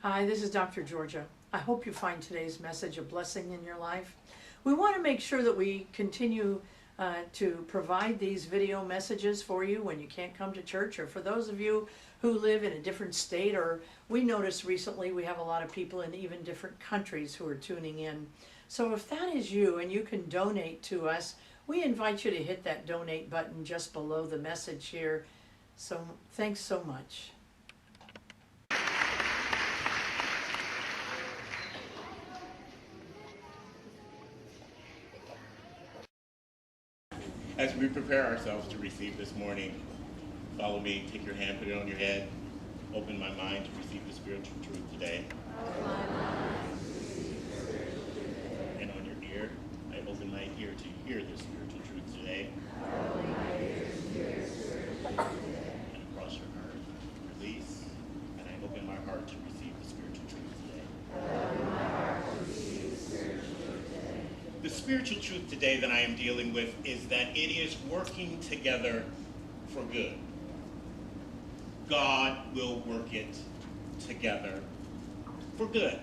Hi, this is Dr. Georgia. I hope you find today's message a blessing in your life. We want to make sure that we continue to provide these video messages for you when you can't come to church, or for those of you who live in a different state, or we noticed recently we have a lot of people in even different countries who are tuning in. So if that is you and you can donate to us, we invite you to hit that donate button just below the message here. So thanks so much. As we prepare ourselves to receive this morning, follow me, take your hand, put it on your head, open my mind to receive the spiritual truth today. And on your ear, I open my ear to hear the spiritual truth today. And across your heart, release, and I open my heart to receive the spiritual truth today. The spiritual truth today that I am dealing with is that it is working together for good. God will work it together for good.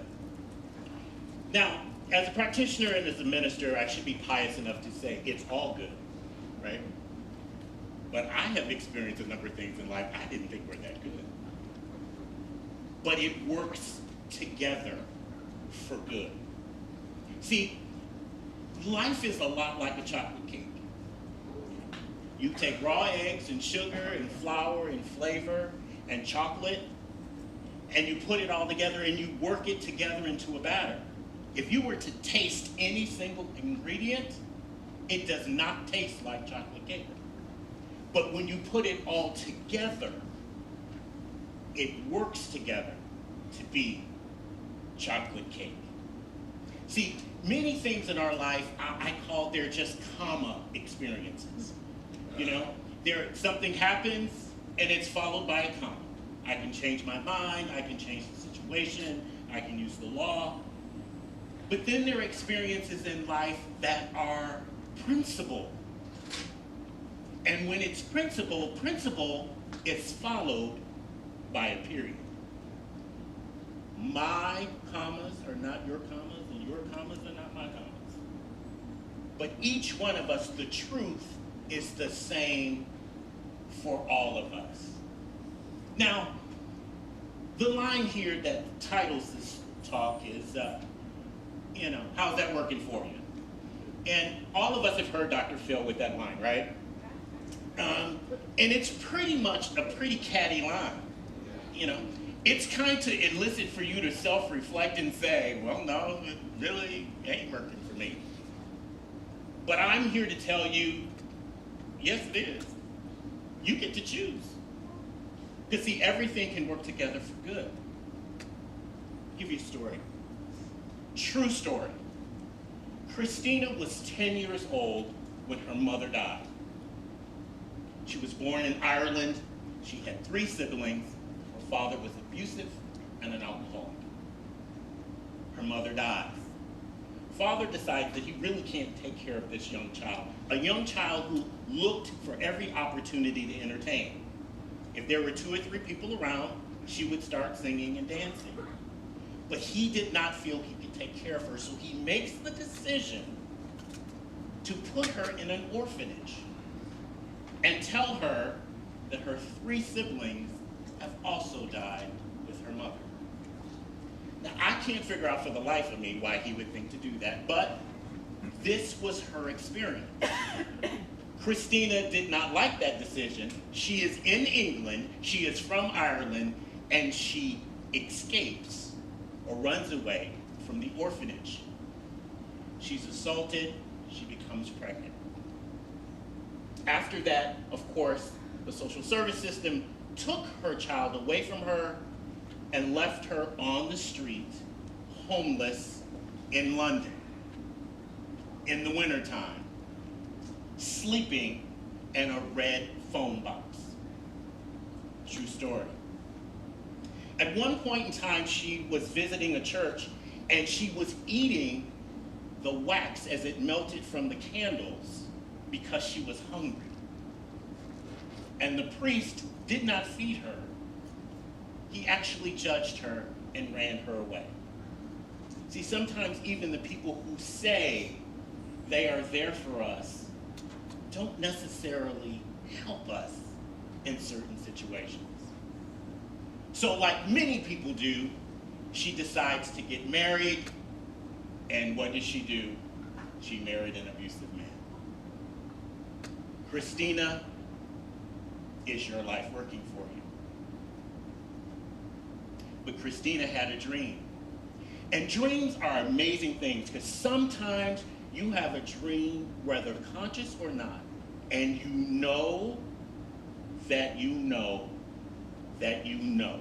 Now, as a practitioner and as a minister, I should be pious enough to say it's all good, right? But I have experienced a number of things in life I didn't think were that good. But it works together for good. See, life is a lot like a chocolate cake. You take raw eggs and sugar and flour and flavor and chocolate, and you put it all together and you work it together into a batter. If you were to taste any single ingredient, it does not taste like chocolate cake. But when you put it all together, it works together to be chocolate cake. See, many things in our life, I call they're just comma experiences. You know, something happens and it's followed by a comma. I can change my mind, I can change the situation, I can use the law. But then there are experiences in life that are principle. And when it's principle is followed by a period. My commas are not your commas, and your commas are not my commas. But each one of us, the truth is the same for all of us. Now, the line here that titles this talk is, how's that working for you? And all of us have heard Dr. Phil with that line, right? And it's pretty much a pretty catty line, It's kind to elicit for you to self-reflect and say, well, no, it really ain't working for me. But I'm here to tell you, yes, it is. You get to choose. Because, see, everything can work together for good. I'll give you a story. True story. Christina was 10 years old when her mother died. She was born in Ireland. She had 3 siblings. Her father was abusive and an alcoholic. Her mother dies. Father decides that he really can't take care of this young child, a young child who looked for every opportunity to entertain. If there were 2 or 3 people around, she would start singing and dancing. But he did not feel he could take care of her, so he makes the decision to put her in an orphanage and tell her that her 3 siblings have also died with her mother. Now, I can't figure out for the life of me why he would think to do that, but this was her experience. Christina did not like that decision. She is in England, she is from Ireland, and she escapes or runs away from the orphanage. She's assaulted, she becomes pregnant. After that, of course, the social service system took her child away from her and left her on the street, homeless, in London, in the wintertime, sleeping in a red phone box. True story. At one point in time, she was visiting a church and she was eating the wax as it melted from the candles because she was hungry. And the priest did not feed her. he actually judged her and ran her away. See, sometimes even the people who say they are there for us don't necessarily help us in certain situations. So like many people do, she decides to get married, and what does she do? She married an abusive man. Christina, is your life working for you? But Christina had a dream. And dreams are amazing things, because sometimes you have a dream, whether conscious or not, and you know that you know that you know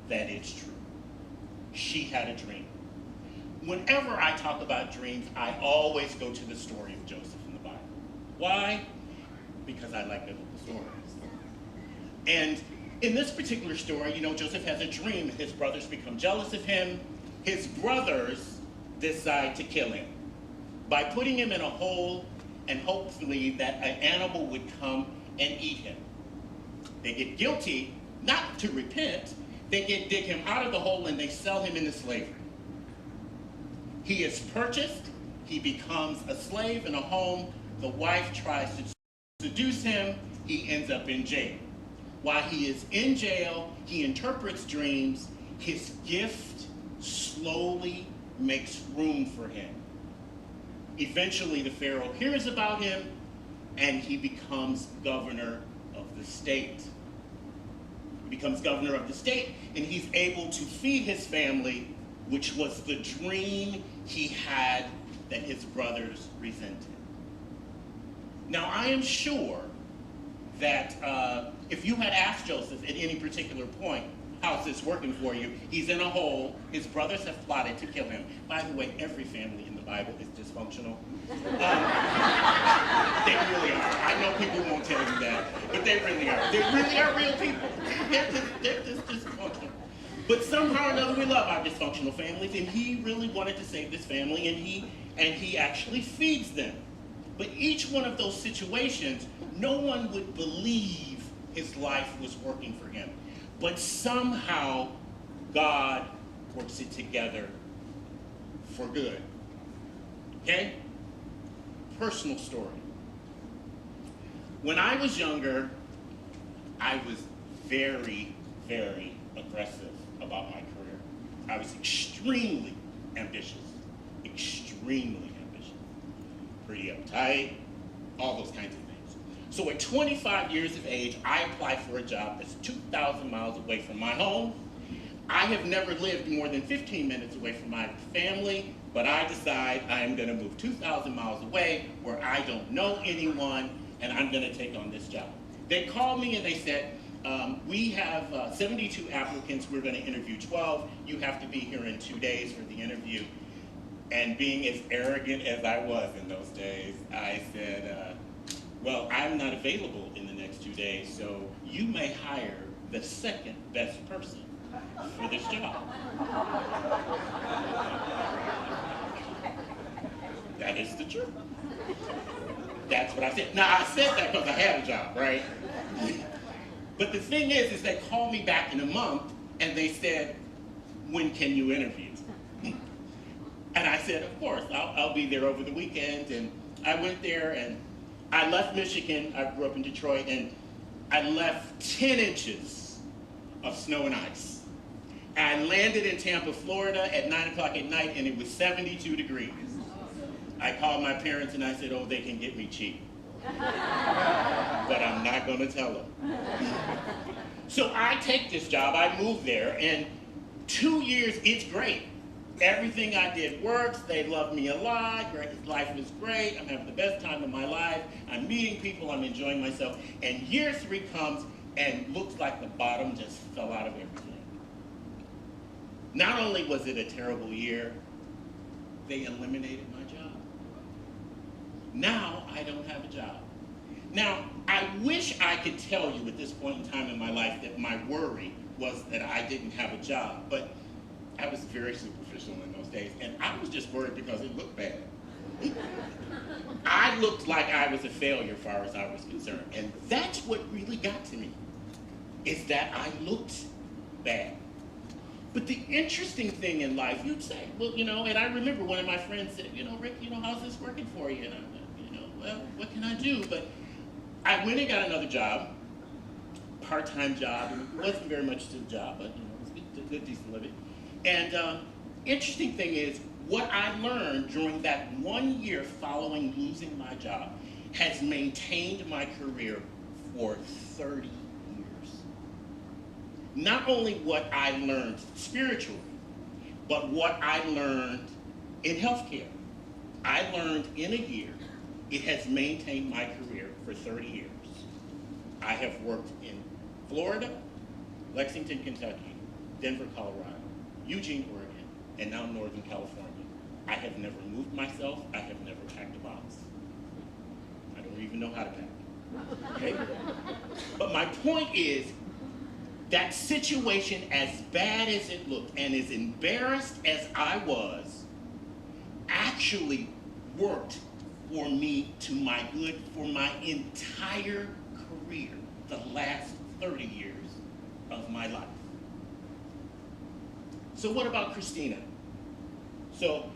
that it's true. She had a dream. Whenever I talk about dreams, I always go to the story of Joseph in the Bible. Why? Because I like biblical stories. And in this particular story, you know, Joseph has a dream. His brothers become jealous of him. His brothers decide to kill him by putting him in a hole, and hopefully that an animal would come and eat him. They get guilty, not to repent. They dig him out of the hole and they sell him into slavery. He is purchased. He becomes a slave in a home. The wife tries to seduce him. He ends up in jail. While he is in jail, he interprets dreams. His gift slowly makes room for him. Eventually, the Pharaoh hears about him, and he becomes governor of the state. He becomes governor of the state, and he's able to feed his family, which was the dream he had that his brothers resented. Now, I am sure that if you had asked Joseph at any particular point, how's this working for you? He's in a hole. His brothers have plotted to kill him. By the way, every family in the Bible is dysfunctional. They really are. I know people won't tell you that, but they really are. They really are real people. They're just dysfunctional. But somehow or another, we love our dysfunctional families, and he really wanted to save this family, and he actually feeds them. But each one of those situations, no one would believe his life was working for him. But somehow, God works it together for good. Okay? Personal story. When I was younger, I was very, very aggressive about my career. I was extremely ambitious. Extremely ambitious. Pretty uptight, all those kinds of things. So at 25 years of age, I applied for a job that's 2,000 miles away from my home. I have never lived more than 15 minutes away from my family, but I decide I am going to move 2,000 miles away where I don't know anyone, and I'm going to take on this job. They called me and they said, we have 72 applicants. We're going to interview 12. You have to be here in 2 days for the interview. And being as arrogant as I was in those days, I said, well, I'm not available in the next 2 days, so you may hire the second best person for this job. That is the truth. That's what I said. Now, I said that because I had a job, right? But the thing is they called me back in a month, and they said, when can you interview? And I said, of course, I'll be there over the weekend. And I went there, and I left Michigan. I grew up in Detroit, and I left 10 inches of snow and ice. I landed in Tampa, Florida at 9 o'clock at night, and it was 72 degrees. I called my parents, and I said, oh, they can get me cheap. But I'm not going to tell them. So I take this job. I move there, and 2 years, it's great. Everything I did works. They love me a lot. Life is great. I'm having the best time of my life. I'm meeting people. I'm enjoying myself. And year 3 comes, and looks like the bottom just fell out of everything. Not only was it a terrible year, they eliminated my job. Now I don't have a job. Now, I wish I could tell you at this point in time in my life that my worry was that I didn't have a job, but I was very superficial in those days, and I was just worried because it looked bad. I looked like I was a failure as far as I was concerned, and that's what really got to me, is that I looked bad. But the interesting thing in life, you'd say, well, and I remember one of my friends said, Rick, how's this working for you? And I'm like, well, what can I do? But I went and got another job, part-time job, and it wasn't very much to the job, but, it was a good, decent living. And interesting thing is, what I learned during that 1 year following losing my job has maintained my career for 30 years. Not only what I learned spiritually, but what I learned in healthcare. I learned in a year, it has maintained my career for 30 years. I have worked in Florida, Lexington, Kentucky, Denver, Colorado, Eugene, Oregon, and now Northern California. I have never moved myself. I have never packed a box. I don't even know how to pack. Okay? But my point is, that situation, as bad as it looked, and as embarrassed as I was, actually worked for me to my good for my entire career, the last 30 years of my life. So what about Christina? So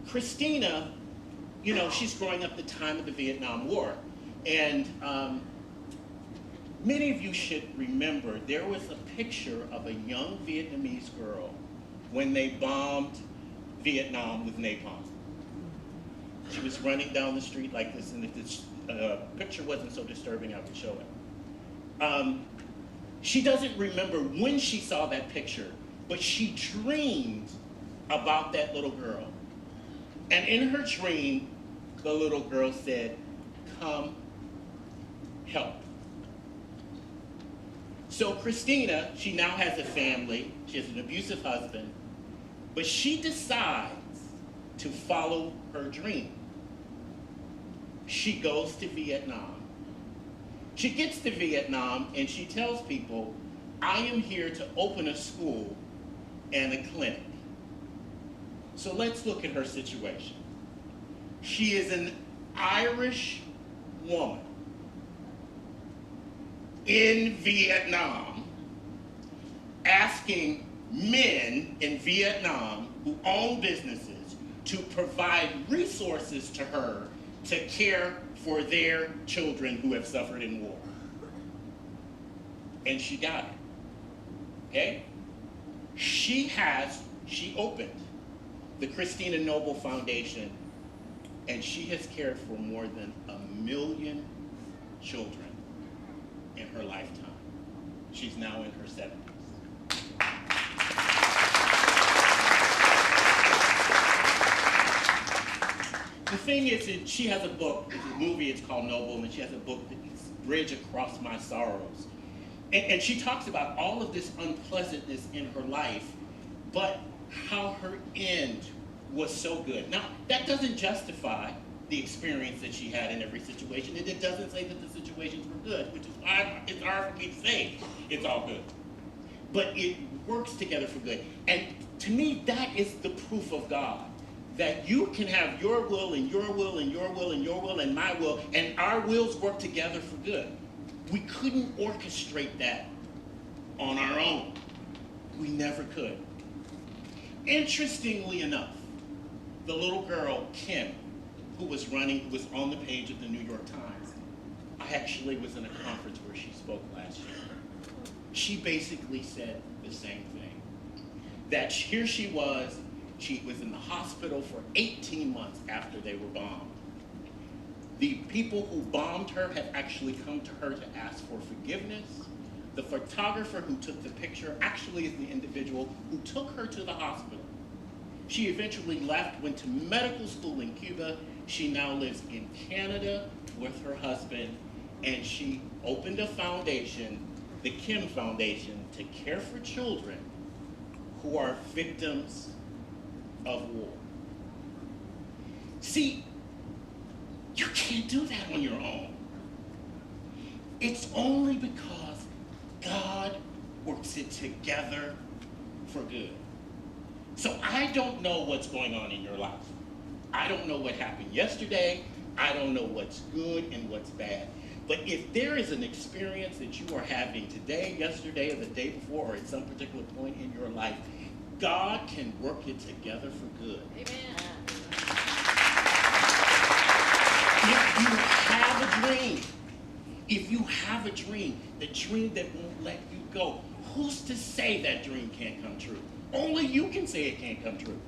Christina, she's growing up the time of the Vietnam War. And many of you should remember there was a picture of a young Vietnamese girl when they bombed Vietnam with napalm. She was running down the street like this, and if this picture wasn't so disturbing, I would show it. She doesn't remember when she saw that picture, but she dreamed about that little girl. And in her dream, the little girl said, "Come help." So Christina, she now has a family. She has an abusive husband. But she decides to follow her dream. She goes to Vietnam. She gets to Vietnam and she tells people, "I am here to open a school and a clinic." So let's look at her situation. She is an Irish woman in Vietnam asking men in Vietnam who own businesses to provide resources to her to care for their children who have suffered in war. And she got it. Okay? She opened the Christina Noble Foundation, and she has cared for more than 1 million children in her lifetime. She's now in her 70s. The thing is that she has a book, it's a movie, it's called Noble, and she has a book, it's Bridge Across My Sorrows. And she talks about all of this unpleasantness in her life, but how her end was so good. Now, that doesn't justify the experience that she had in every situation, and it doesn't say that the situations were good, which is why it's hard for me to say it's all good. But it works together for good. And to me, that is the proof of God, that you can have your will and your will and your will and your will and my will, and our wills work together for good. We couldn't orchestrate that on our own. We never could. Interestingly enough, the little girl, Kim, who was on the page of the New York Times, I actually was in a conference where she spoke last year. She basically said the same thing. That here she was in the hospital for 18 months after they were bombed. The people who bombed her have actually come to her to ask for forgiveness. The photographer who took the picture actually is the individual who took her to the hospital. She eventually left, went to medical school in Cuba. She now lives in Canada with her husband, and she opened a foundation, the Kim Foundation, to care for children who are victims of war. See, you can't do that on your own. It's only because God works it together for good. So I don't know what's going on in your life. I don't know what happened yesterday. I don't know what's good and what's bad. But if there is an experience that you are having today, yesterday, or the day before, or at some particular point in your life, God can work it together for good. Amen. If you have a dream, the dream that won't let you go, who's to say that dream can't come true? Only you can say it can't come true.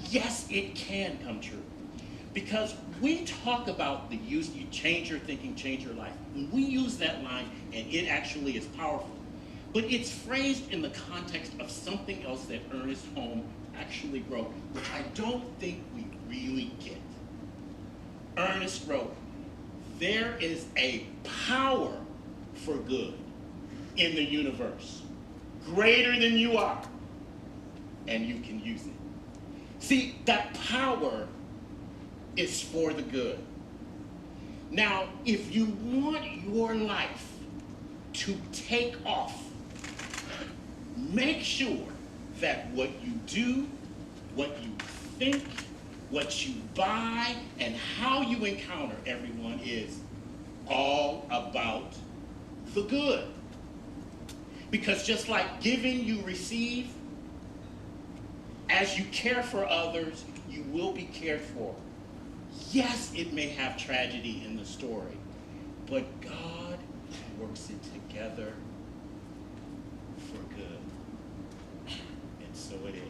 Yes, it can come true. Because we talk about the use, you change your thinking, change your life. When we use that line, and it actually is powerful, but it's phrased in the context of something else that Ernest Holmes actually wrote, which I don't think we really get. Ernest wrote, there is a power for good in the universe, greater than you are, and you can use it. See, that power is for the good. Now, if you want your life to take off, make sure that what you do, what you think, what you buy, and how you encounter everyone is all about the good. Because just like giving, you receive, as you care for others, you will be cared for. Yes, it may have tragedy in the story, but God works it together for good. And so it is.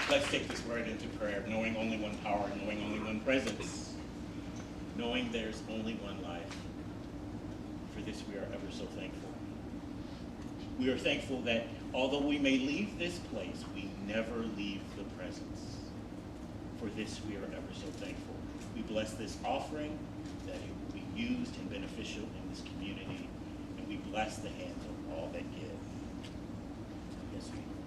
Let's take this word into prayer, knowing only one power, knowing only one presence, knowing there's only one life. For this we are ever so thankful. We are thankful that although we may leave this place, we never leave the presence. For this we are ever so thankful. We bless this offering, that it will be used and beneficial in this community, and we bless the hands of all that give. Yes, we do.